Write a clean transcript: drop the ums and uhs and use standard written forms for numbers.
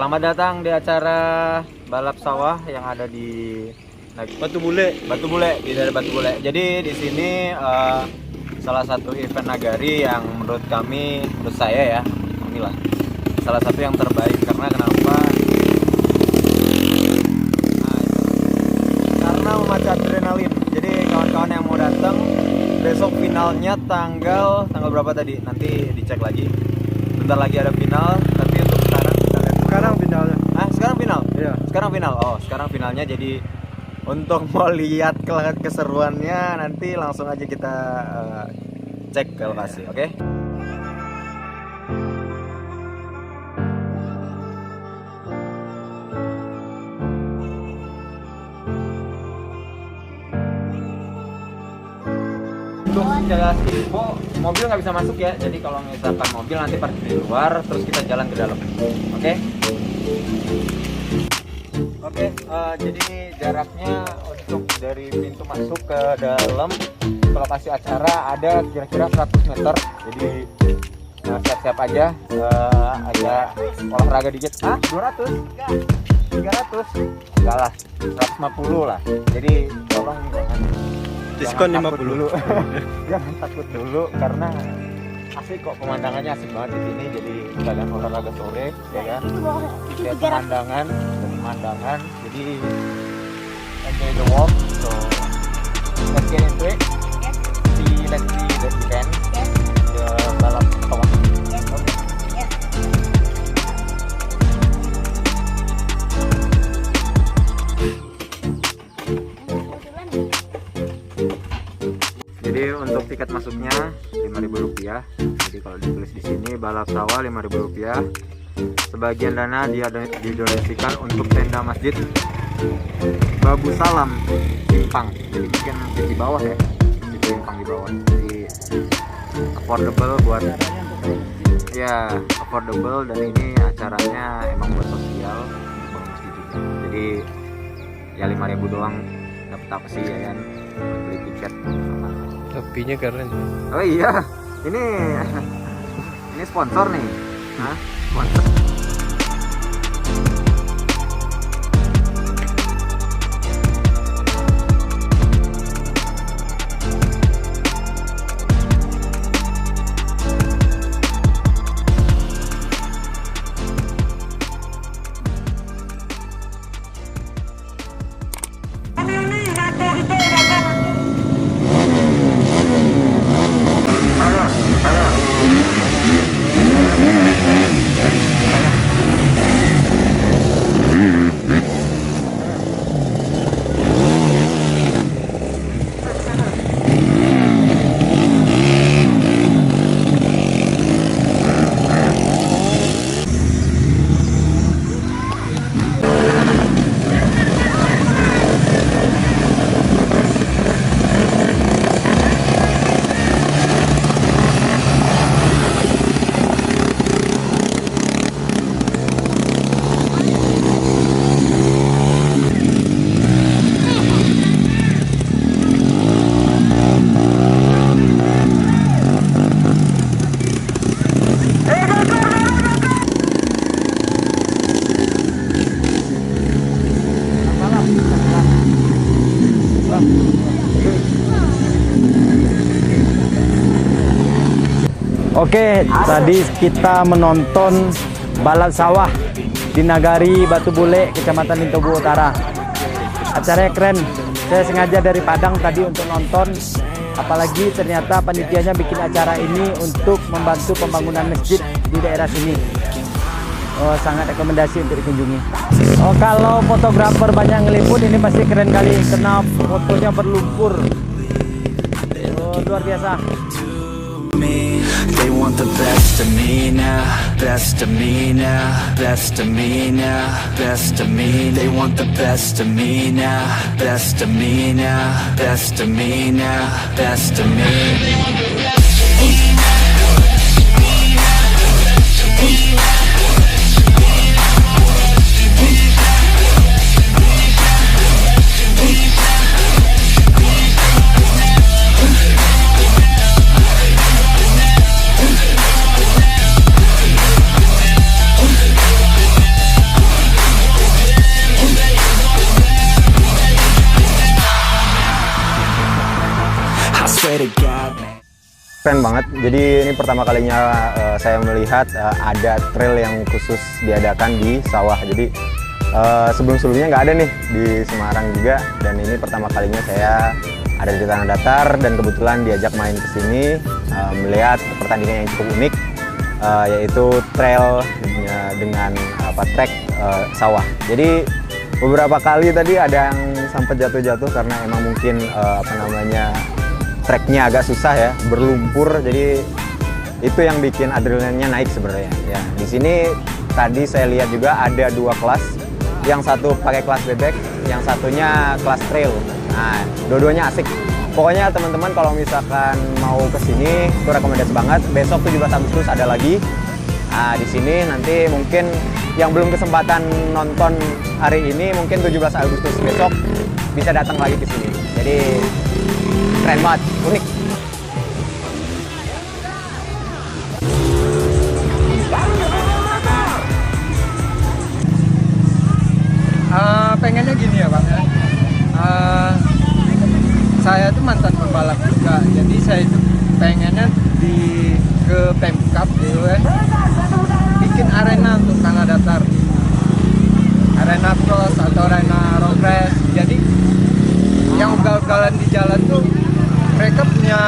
Selamat datang di acara balap sawah yang ada di Batu Bule di daerah Batu Bule. Jadi di sini salah satu event nagari yang menurut saya ya, inilah salah satu yang terbaik. Karena kenapa? Karena memacu adrenalin. Jadi kawan-kawan yang mau datang, besok finalnya tanggal berapa tadi? Nanti dicek lagi. Bentar lagi ada final, tapi untuk sekarang kita lihat. Sekarang finalnya. Sekarang final? Iya. Sekarang final. Oh, sekarang finalnya. Jadi untuk mau lihat keseruannya nanti langsung aja kita cek ke lokasi, oke? Untuk jalan info, mobil nggak bisa masuk ya. Jadi kalau misalkan mobil nanti parkir di luar, terus kita jalan ke dalam, oke? Oke, jadi jaraknya untuk dari pintu masuk ke dalam ke lokasi acara ada kira-kira 100 meter. Jadi siap-siap aja, ada olahraga dikit. 200? 300? Enggak lah, 150 lah. Jadi tolong Diskon jangan 50 takut dulu. Jangan takut dulu karena asik kok, pemandangannya asik banget di sini. Jadi sekalian olahraga sore ya kan. Lihat pemandangan, jadi enjoy the walk. So let's get into it. Let's see the event, the balap sawah. Jadi untuk tiket masuknya Rp5.000. Jadi kalau ditulis di sini balap sawah Rp5.000. Sebagian dana dia didonasikan untuk tenda masjid Babu Salam Simpang. Jadi mungkin di bawah ya, di Simpang di bawah. Jadi affordable buat ya, affordable, dan ini acaranya emang buat sosial buat masjid juga. Jadi ya 5.000 doang dapat apa sih ya kan, beli tiket. Topinya keren. Oh iya, ini sponsor nih. Sponsor. Oke, tadi kita menonton balap sawah di Nagari Batu Bule, Kecamatan Lintobu Utara. Acaranya keren. Saya sengaja dari Padang tadi untuk nonton. Apalagi ternyata panitianya bikin acara ini untuk membantu pembangunan masjid di daerah sini. Oh, sangat rekomendasi untuk dikunjungi. Oh, kalau fotografer banyak ngeliput, ini pasti keren kali karena fotonya berlumpur. Oh, luar biasa. They want the best of me now, best of me now, best of me now, best of me. They want the best of me now, best of me now, best of me now, best of me. keren banget. Jadi ini pertama kalinya saya melihat ada trail yang khusus diadakan di sawah. Jadi sebelum-sebelumnya nggak ada nih di Semarang juga, dan ini pertama kalinya saya ada di Tanah Datar dan kebetulan diajak main ke sini melihat pertandingan yang cukup unik, yaitu trail dengan trek sawah. Jadi beberapa kali tadi ada yang sempat jatuh-jatuh karena emang mungkin treknya agak susah ya, berlumpur. Jadi itu yang bikin adrenalinnya naik sebenarnya. Ya, di sini tadi saya lihat juga ada 2 kelas, yang satu pakai kelas bebek, yang satunya kelas trail. Nah, dua-duanya asik. Pokoknya teman-teman kalau misalkan mau ke sini itu rekomendasi banget. Besok 17 Agustus ada lagi. Nah, di sini nanti mungkin yang belum kesempatan nonton hari ini, mungkin 17 Agustus besok bisa datang lagi ke sini. Jadi keren banget, unik. Pengennya gini ya Bang ya. Saya tuh mantan pembalap juga, jadi saya itu pengennya ke Pemkap gitu kan, bikin arena untuk Tanah Datar, arena cross atau arena road race. Jadi yang ugal-ugalan di jalan tuh mereka punya